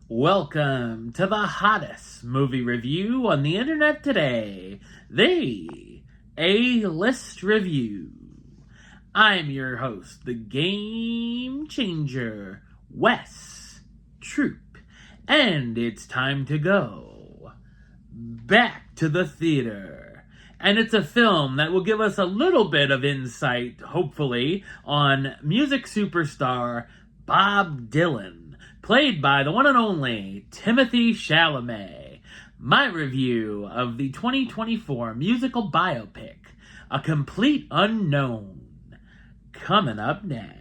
Welcome to the hottest movie review on the internet today, the A-List Review. I'm your host, the Game Changer, Wes Troop, and it's time to go back to the theater. And it's a film that will give us a little bit of insight, hopefully, on music superstar Bob Dylan, played by the one and only Timothée Chalamet. My review of the 2024 musical biopic, A Complete Unknown, coming up now.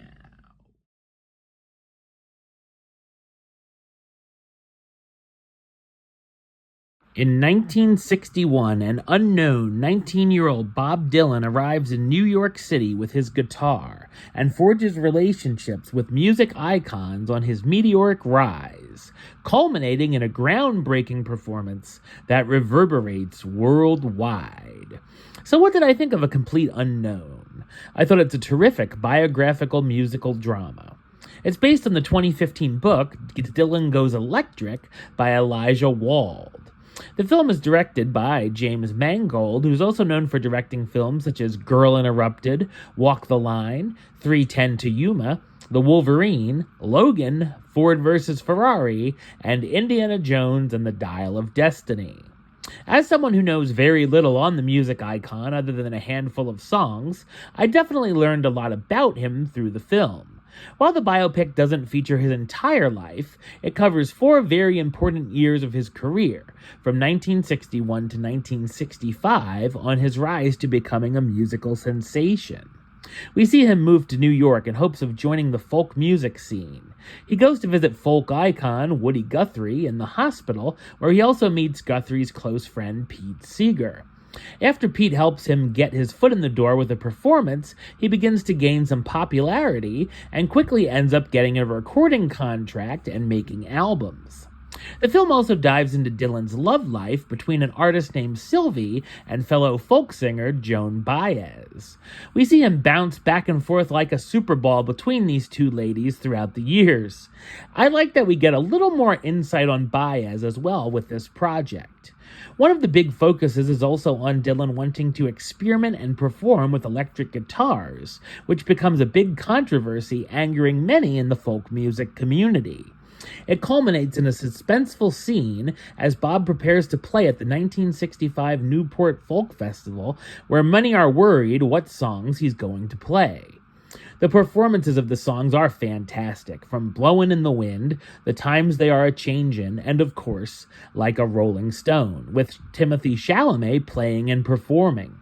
In 1961, an unknown 19-year-old Bob Dylan arrives in New York City with his guitar and forges relationships with music icons on his meteoric rise, culminating in a groundbreaking performance that reverberates worldwide. So what did I think of A Complete Unknown? I thought it's a terrific biographical musical drama. It's based on the 2015 book Dylan Goes Electric by Elijah Wald. The film is directed by James Mangold, who's also known for directing films such as Girl Interrupted, Walk the Line, 3:10 to Yuma, The Wolverine, Logan, Ford vs. Ferrari, and Indiana Jones and the Dial of Destiny. As someone who knows very little on the music icon other than a handful of songs, I definitely learned a lot about him through the film. While the biopic doesn't feature his entire life, it covers 4 very important years of his career, from 1961 to 1965, on his rise to becoming a musical sensation. We see him move to New York in hopes of joining the folk music scene. He goes to visit folk icon Woody Guthrie in the hospital, where he also meets Guthrie's close friend Pete Seeger. After Pete helps him get his foot in the door with a performance, he begins to gain some popularity and quickly ends up getting a recording contract and making albums. The film also dives into Dylan's love life between an artist named Sylvie and fellow folk singer Joan Baez. We see him bounce back and forth like a super ball between these two ladies throughout the years. I like that we get a little more insight on Baez as well with this project. One of the big focuses is also on Dylan wanting to experiment and perform with electric guitars, which becomes a big controversy angering many in the folk music community. It culminates in a suspenseful scene as Bob prepares to play at the 1965 Newport Folk Festival, where many are worried what songs he's going to play. The performances of the songs are fantastic, from Blowin' in the Wind, The Times They Are A-Changin', and of course, Like a Rolling Stone, with Timothée Chalamet playing and performing.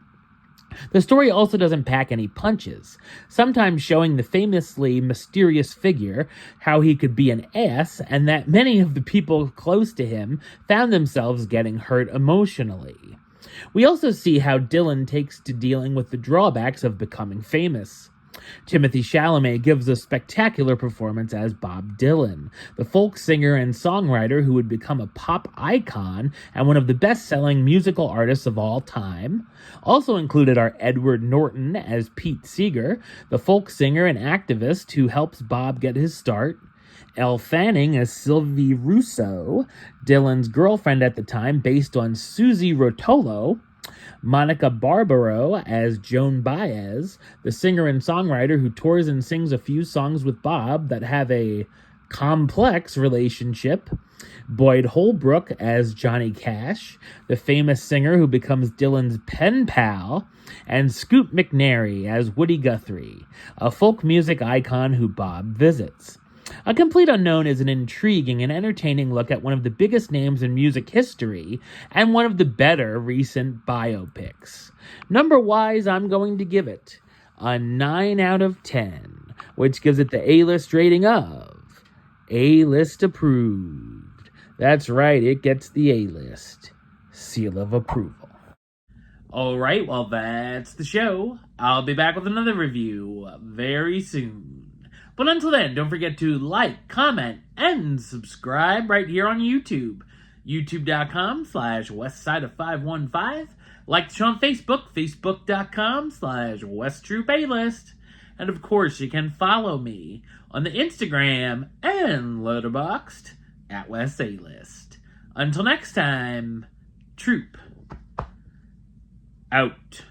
The story also doesn't pack any punches, sometimes showing the famously mysterious figure, how he could be an ass, and that many of the people close to him found themselves getting hurt emotionally. We also see how Dylan takes to dealing with the drawbacks of becoming famous. Timothée Chalamet gives a spectacular performance as Bob Dylan, the folk singer and songwriter who would become a pop icon and one of the best-selling musical artists of all time. Also included are Edward Norton as Pete Seeger, the folk singer and activist who helps Bob get his start, Elle Fanning as Sylvie Rousseau, Dylan's girlfriend at the time based on Susie Rotolo, Monica Barbaro as Joan Baez, the singer and songwriter who tours and sings a few songs with Bob that have a complex relationship, Boyd Holbrook as Johnny Cash, the famous singer who becomes Dylan's pen pal, and Scoot McNairy as Woody Guthrie, a folk music icon who Bob visits. A Complete Unknown is an intriguing and entertaining look at one of the biggest names in music history and one of the better recent biopics. Number-wise, I'm going to give it a 9 out of 10, which gives it the A-list rating of A-list approved. That's right, it gets the A-list seal of approval. Alright, well that's the show. I'll be back with another review very soon. But until then, don't forget to like, comment, and subscribe right here on YouTube. YouTube.com/WestsideOf515. Like the show on Facebook, Facebook.com/WesTroopAlist. And of course, you can follow me on the Instagram and Letterboxd at West A-List. Until next time, Troop out.